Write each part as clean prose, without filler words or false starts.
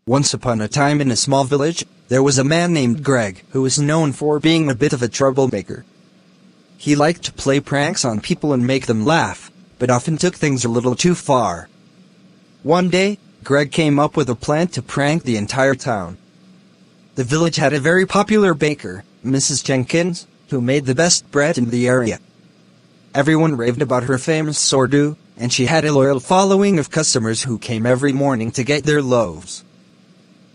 Once upon a time in a small village, there was a man named Greg who was known for being a bit of a troublemaker. He liked to play pranks on people and make them laugh, but often took things a little too far. One day, Greg came up with a plan to prank the entire town. The village had a very popular baker, Mrs. Jenkins, who made the best bread in the area. Everyone raved about her famous sourdough, and she had a loyal following of customers who came every morning to get their loaves.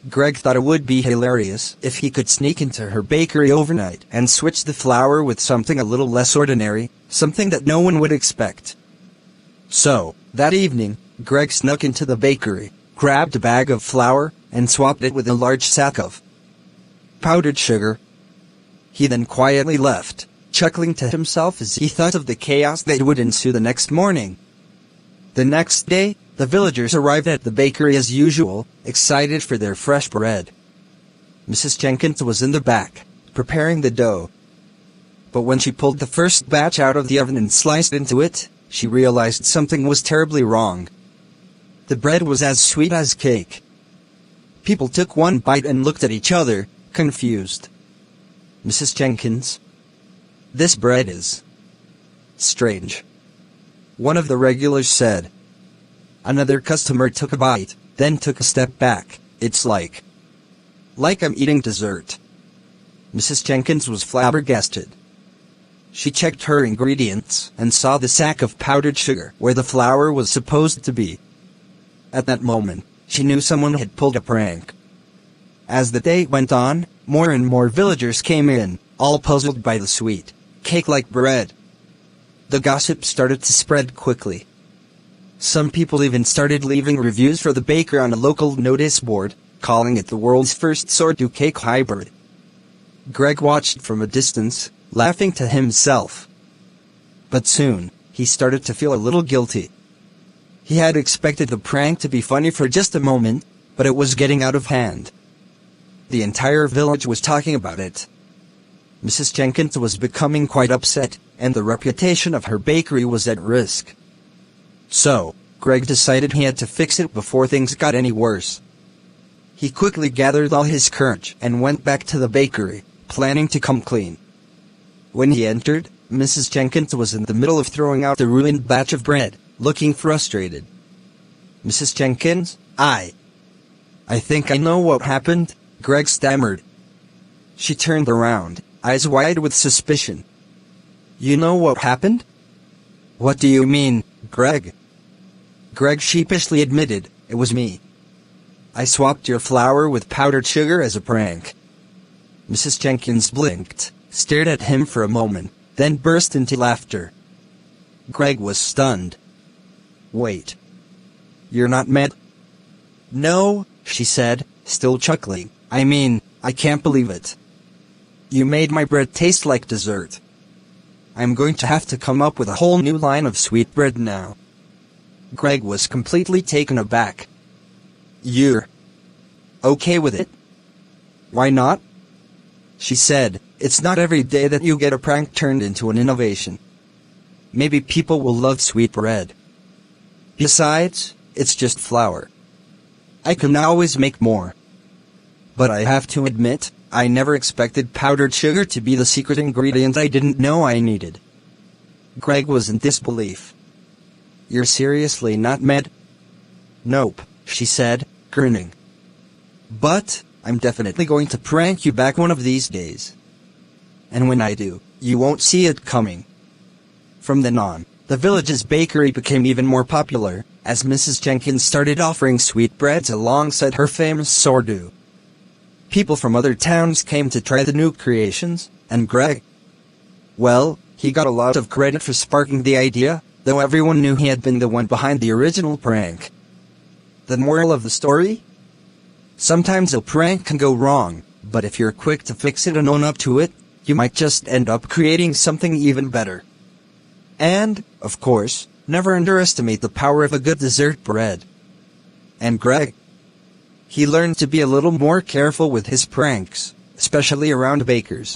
Greg thought it would be hilarious if he could sneak into her bakery overnight and switch the flour with something a little less ordinary, something that no one would expect. So, that evening, Greg snuck into the bakery, grabbed a bag of flour, and swapped it with a large sack of powdered sugar. He then quietly left, chuckling to himself as he thought of the chaos that would ensue the next morning. The next day, the villagers arrived at the bakery as usual, excited for their fresh bread. Mrs. Jenkins was in the back, preparing the dough. But when she pulled the first batch out of the oven and sliced into it, she realized something was terribly wrong. The bread was as sweet as cake. People took one bite and looked at each other, confused. "Mrs. Jenkins, this bread is strange," one of the regulars said. Another customer took a bite, then took a step back. "It's like I'm eating dessert." Mrs. Jenkins was flabbergasted. She checked her ingredients and saw the sack of powdered sugar where the flour was supposed to be. At that moment, she knew someone had pulled a prank. As the day went on, more and more villagers came in, all puzzled by the sweet, cake-like bread. The gossip started to spread quickly. Some people even started leaving reviews for the baker on a local notice board, calling it the world's first sourdough cake hybrid. Greg watched from a distance, laughing to himself. But soon, he started to feel a little guilty. He had expected the prank to be funny for just a moment, but it was getting out of hand. The entire village was talking about it. Mrs. Jenkins was becoming quite upset, and the reputation of her bakery was at risk. So, Greg decided he had to fix it before things got any worse. He quickly gathered all his courage and went back to the bakery, planning to come clean. When he entered, Mrs. Jenkins was in the middle of throwing out the ruined batch of bread, looking frustrated. "Mrs. Jenkins, I think I know what happened," Greg stammered. She turned around, eyes wide with suspicion. "You know what happened?" "What do you mean, Greg?" Greg sheepishly admitted, "It was me. I swapped your flour with powdered sugar as a prank." Mrs. Jenkins blinked, stared at him for a moment, then burst into laughter. Greg was stunned. "Wait. You're not mad?" "No," she said, still chuckling. "I mean, I can't believe it. You made my bread taste like dessert. I'm going to have to come up with a whole new line of sweet bread now." Greg was completely taken aback. "You're okay with it?" "Why not?" she said. "It's not every day that you get a prank turned into an innovation. Maybe people will love sweet bread. Besides, it's just flour. I can always make more. But I have to admit, I never expected powdered sugar to be the secret ingredient I didn't know I needed." Greg was in disbelief. "You're seriously not mad?" "Nope," she said, grinning. "But I'm definitely going to prank you back one of these days. And when I do, you won't see it coming." From then on, the village's bakery became even more popular, as Mrs. Jenkins started offering sweetbreads alongside her famous sourdough. People from other towns came to try the new creations, and Greg, well, he got a lot of credit for sparking the idea, though everyone knew he had been the one behind the original prank. The moral of the story? Sometimes a prank can go wrong, but if you're quick to fix it and own up to it, you might just end up creating something even better. And, of course, never underestimate the power of a good dessert bread. And Greg, he learned to be a little more careful with his pranks, especially around bakers.